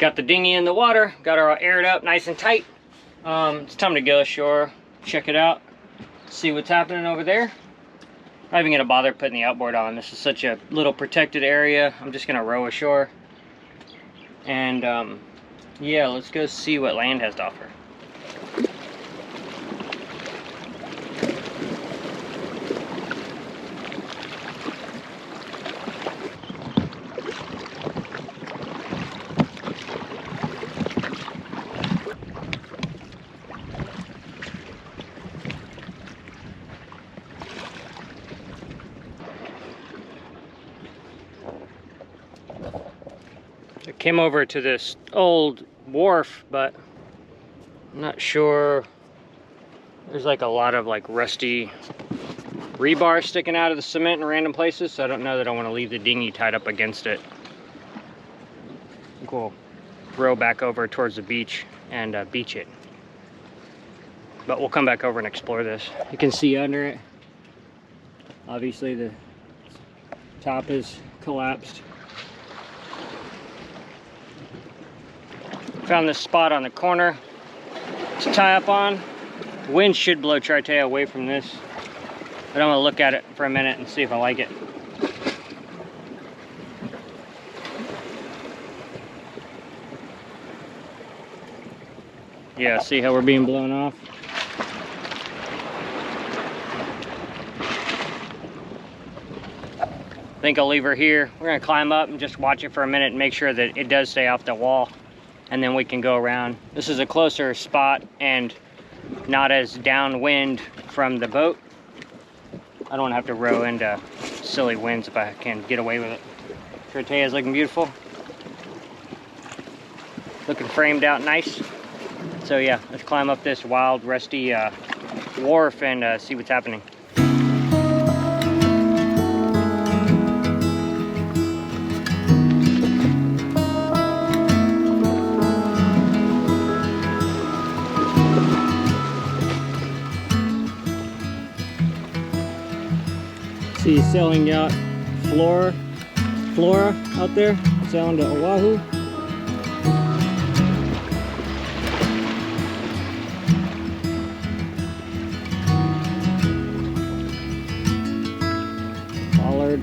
Got the dinghy in the water, got her all aired up nice and tight. It's time to go ashore, check it out, see what's happening over there. Not even gonna bother putting the outboard on. This is such a little protected area. I'm just gonna row ashore. And yeah, let's go see what land has to offer. I came over to this old wharf, but I'm not sure. There's like a lot of like rusty rebar sticking out of the cement in random places, so I don't know that I want to leave the dinghy tied up against it. I think we'll row back over towards the beach and beach it. But we'll come back over and explore this. You can see under it, obviously the top is collapsed. Found this spot on the corner to tie up on. Wind should blow Tritaea away from this, but I'm gonna look at it for a minute and see if I like it. Yeah, see how we're being blown off? I think I'll leave her here. We're gonna climb up and just watch it for a minute and make sure that it does stay off the wall, and then we can go around. This is a closer spot and not as downwind from the boat. I don't have to row into silly winds if I can get away with it. Tritaea is looking beautiful. Looking framed out nice. So yeah, let's climb up this wild, rusty wharf and see what's happening. See sailing yacht Flora out there, sailing to Oahu. Bollard.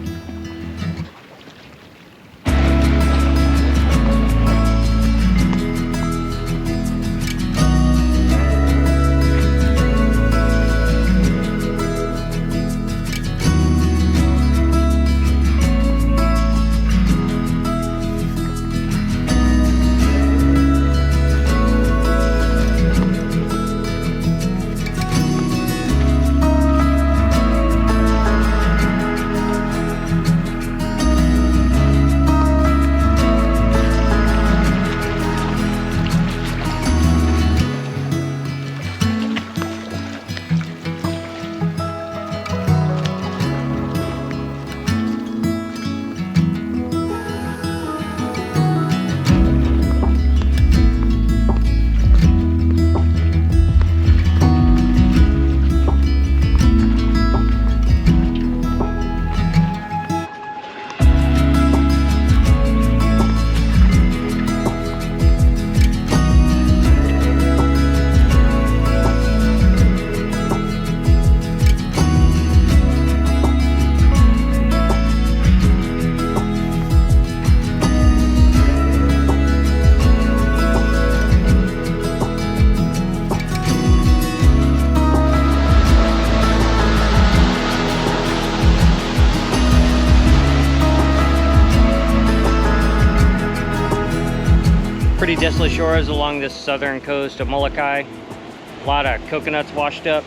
Pretty desolate shores along this southern coast of Molokai. A lot of coconuts washed up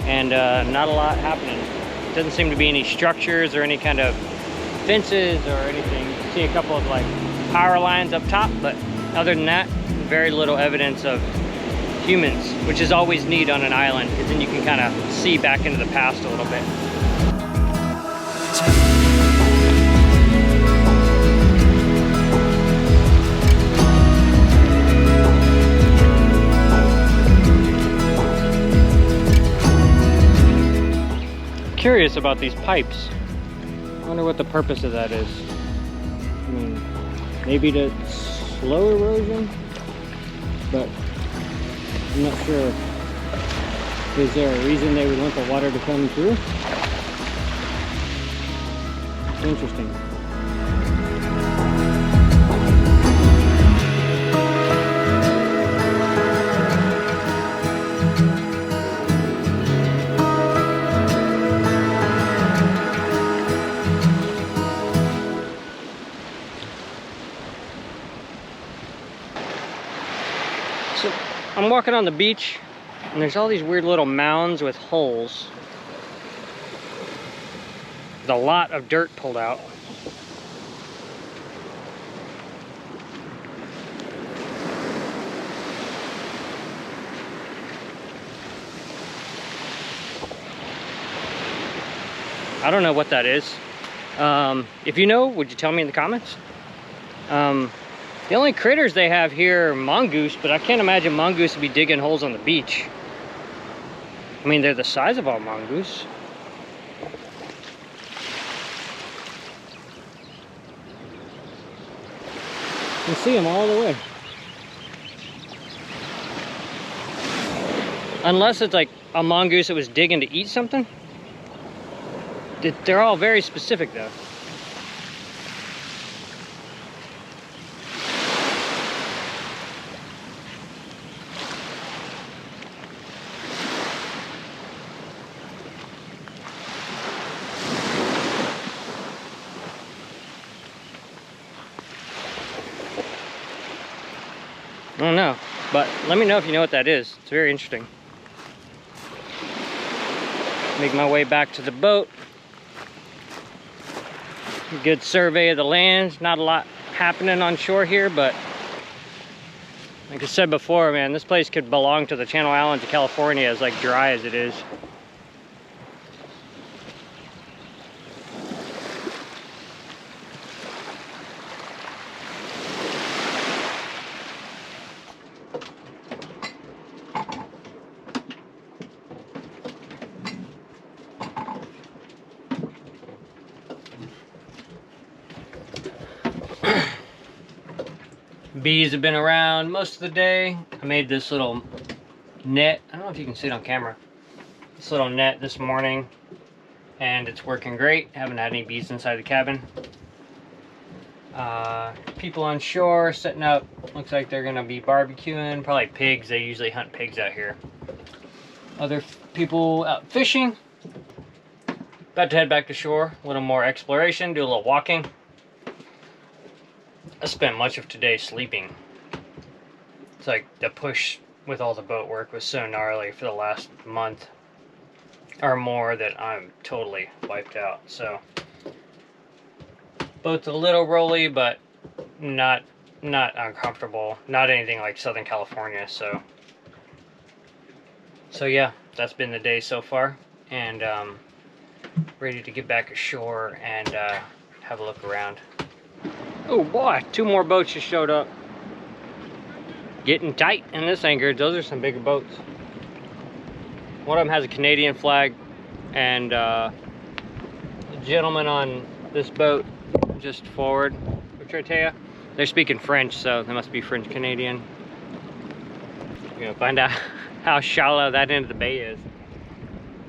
and not a lot happening. Doesn't seem to be any structures or any kind of fences or anything. You see a couple of like power lines up top, but other than that, very little evidence of humans, which is always neat on an island, because then you can kind of see back into the past a little bit. Curious about these pipes. I wonder what the purpose of that is. I mean, maybe to slow erosion, but I'm not sure. Is there a reason they would want the water to come through? Interesting. So I'm walking on the beach and there's all these weird little mounds with holes. With a lot of dirt pulled out. I don't know what that is. If you know, would you tell me in the comments? The only critters they have here are mongoose, but I can't imagine mongoose would be digging holes on the beach. I mean, they're the size of all mongoose. You can see them all the way. Unless it's like a mongoose that was digging to eat something. They're all very specific though. I don't know, but let me know if you know what that is. It's very interesting. Make my way back to the boat. Good survey of the land. Not a lot happening on shore here, but like I said before, man, this place could belong to the Channel Islands of California, as like dry as it is. Bees have been around most of the day. I made this little net. I don't know if you can see it on camera. This little net this morning, and it's working great. Haven't had any bees inside the cabin. People on shore setting up. Looks like they're gonna be barbecuing. Probably pigs. They usually hunt pigs out here. Other people out fishing. About to head back to shore. A little more exploration. Do a little walking. I spent much of today sleeping. It's like the push with all the boat work was so gnarly for the last month or more that I'm totally wiped out. So boat's a little rolly, but not uncomfortable. Not anything like Southern California. So yeah, that's been the day so far, and ready to get back ashore and have a look around. Oh boy, 2 more boats just showed up. Getting tight in this anchorage. Those are some bigger boats. One of them has a Canadian flag, and the gentleman on this boat just forward, what should I tell you? They're speaking French, so they must be French Canadian. We're gonna find out how shallow that end of the bay is.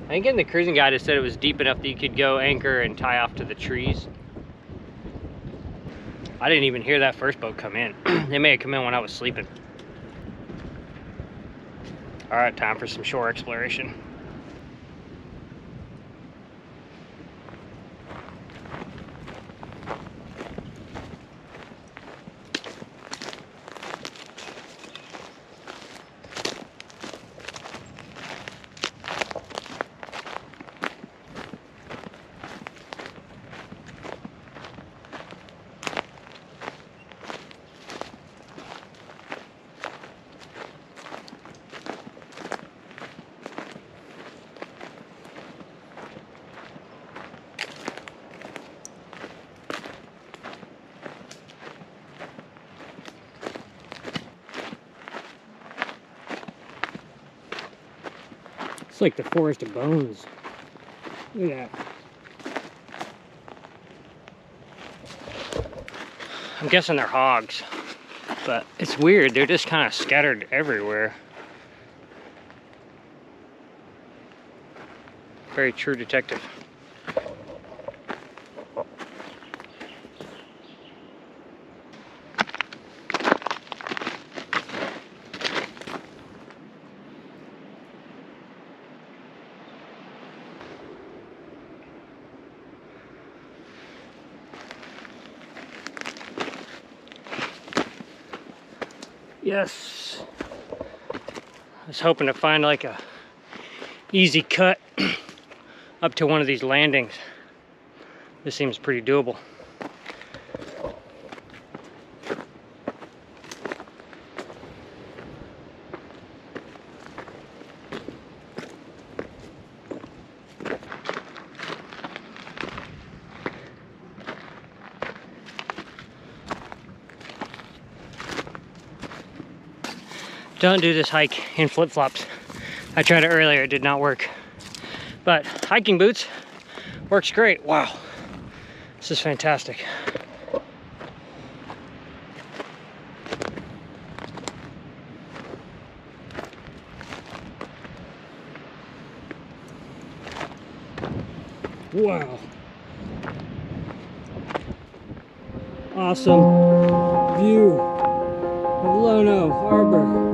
I think in the cruising guide it said it was deep enough that you could go anchor and tie off to the trees. I didn't even hear that first boat come in. They may have come in when I was sleeping. All right, time for some shore exploration. It's like the forest of bones. Look at that. I'm guessing they're hogs. But it's weird, they're just kind of scattered everywhere. Very true detective. Yes. I was hoping to find like a easy cut up to one of these landings. This seems pretty doable. Don't do this hike in flip-flops. I tried it earlier, it did not work. But hiking boots works great. Wow, this is fantastic. Wow. Awesome view of Lono Harbor.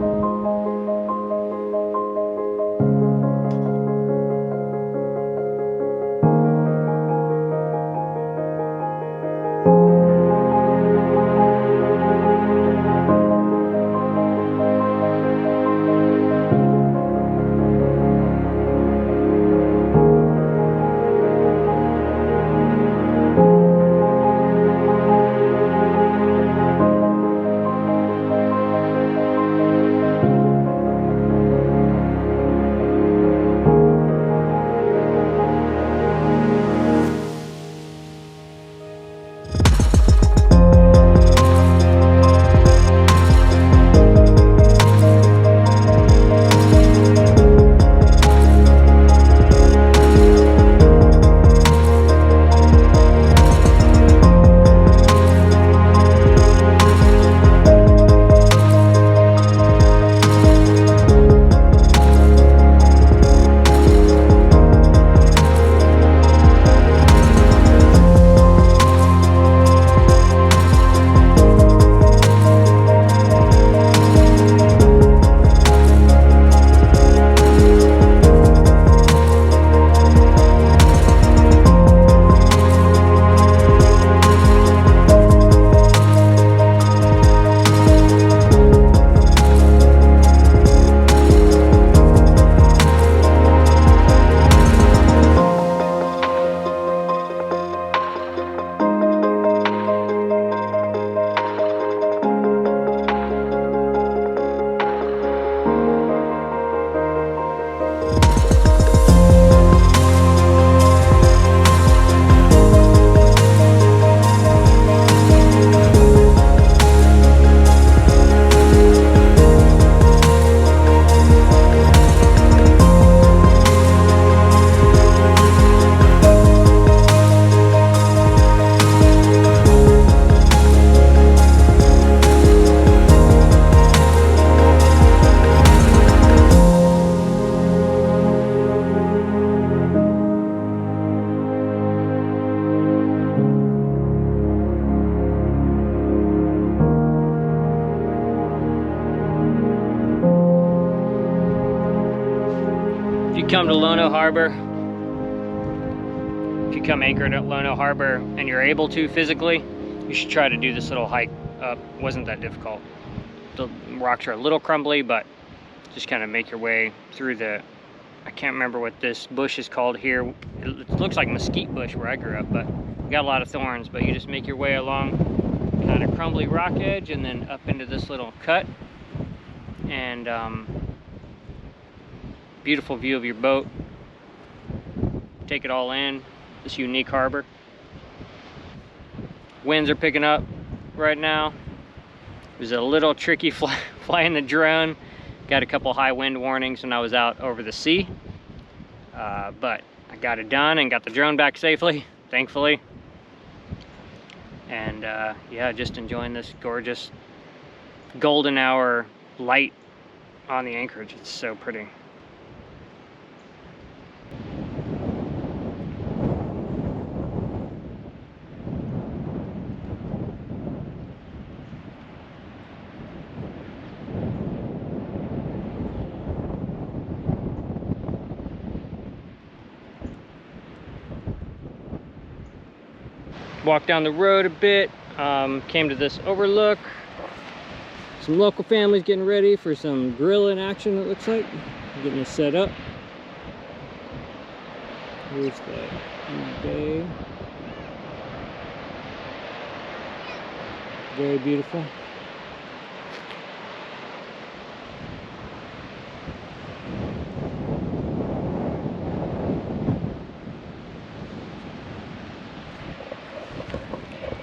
Come to Lono Harbor, if you come anchored at Lono Harbor and you're able to physically, you should try to do this little hike up. Wasn't that difficult. The rocks are a little crumbly, but just kind of make your way through the, I can't remember what this bush is called here. It looks like mesquite bush where I grew up, but got a lot of thorns. But you just make your way along kind of crumbly rock edge and then up into this little cut, and beautiful view of your boat. Take it all in, this unique harbor. Winds are picking up right now. It was a little tricky flying the drone. Got a couple high wind warnings when I was out over the sea. But I got it done and got the drone back safely, thankfully. And yeah, just enjoying this gorgeous golden hour light on the anchorage. It's so pretty. Walked down the road a bit, came to this overlook. Some local families getting ready for some grilling action, it looks like. Getting it set up. Here's the bay. Very beautiful.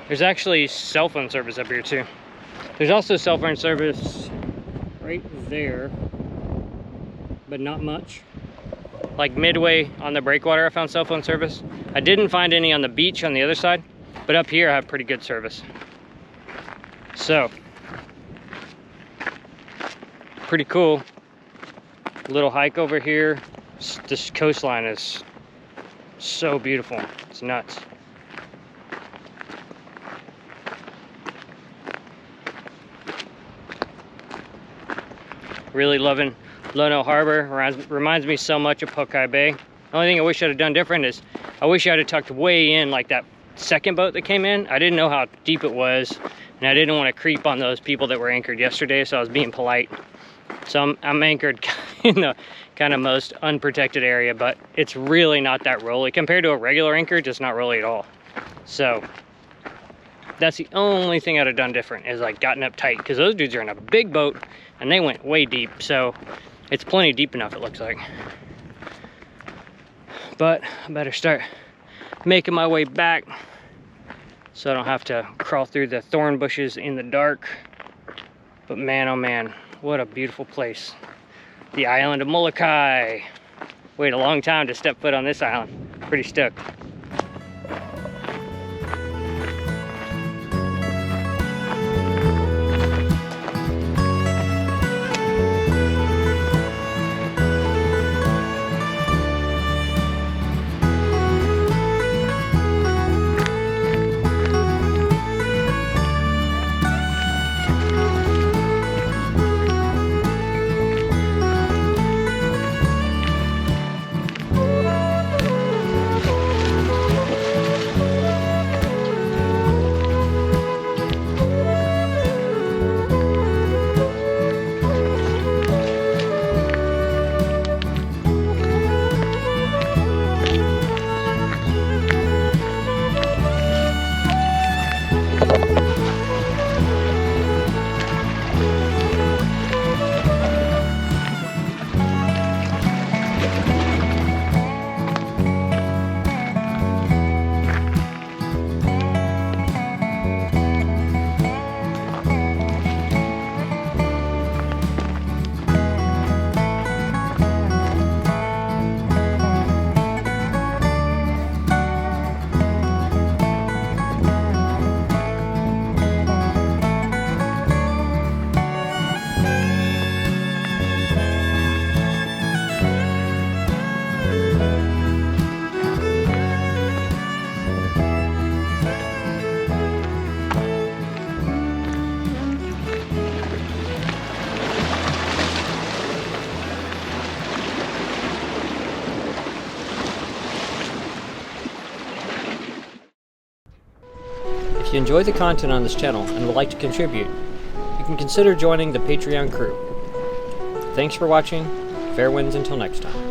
There's actually cell phone service up here too. There's also cell phone service right there, but not much. Like midway on the breakwater, I found cell phone service. I didn't find any on the beach on the other side, but up here I have pretty good service. So, pretty cool. Little hike over here. This coastline is so beautiful. It's nuts. Really loving Lono Harbor. Reminds me so much of Molokai Bay. The only thing I wish I'd have done different is I wish I'd have tucked way in like that second boat that came in. I didn't know how deep it was, and I didn't want to creep on those people that were anchored yesterday, so I was being polite. So I'm anchored in the kind of most unprotected area, but it's really not that rolly. Compared to a regular anchorage, it's not rolly at all. So that's the only thing I'd have done different, is like gotten up tight, because those dudes are in a big boat and they went way deep, so it's plenty deep enough, it looks like. But I better start making my way back so I don't have to crawl through the thorn bushes in the dark. But man, oh man, what a beautiful place. The island of Molokai. Wait a long time to step foot on this island. Pretty stoked. If you enjoy the content on this channel and would like to contribute, you can consider joining the Patreon crew. Thanks for watching. Fair winds until next time.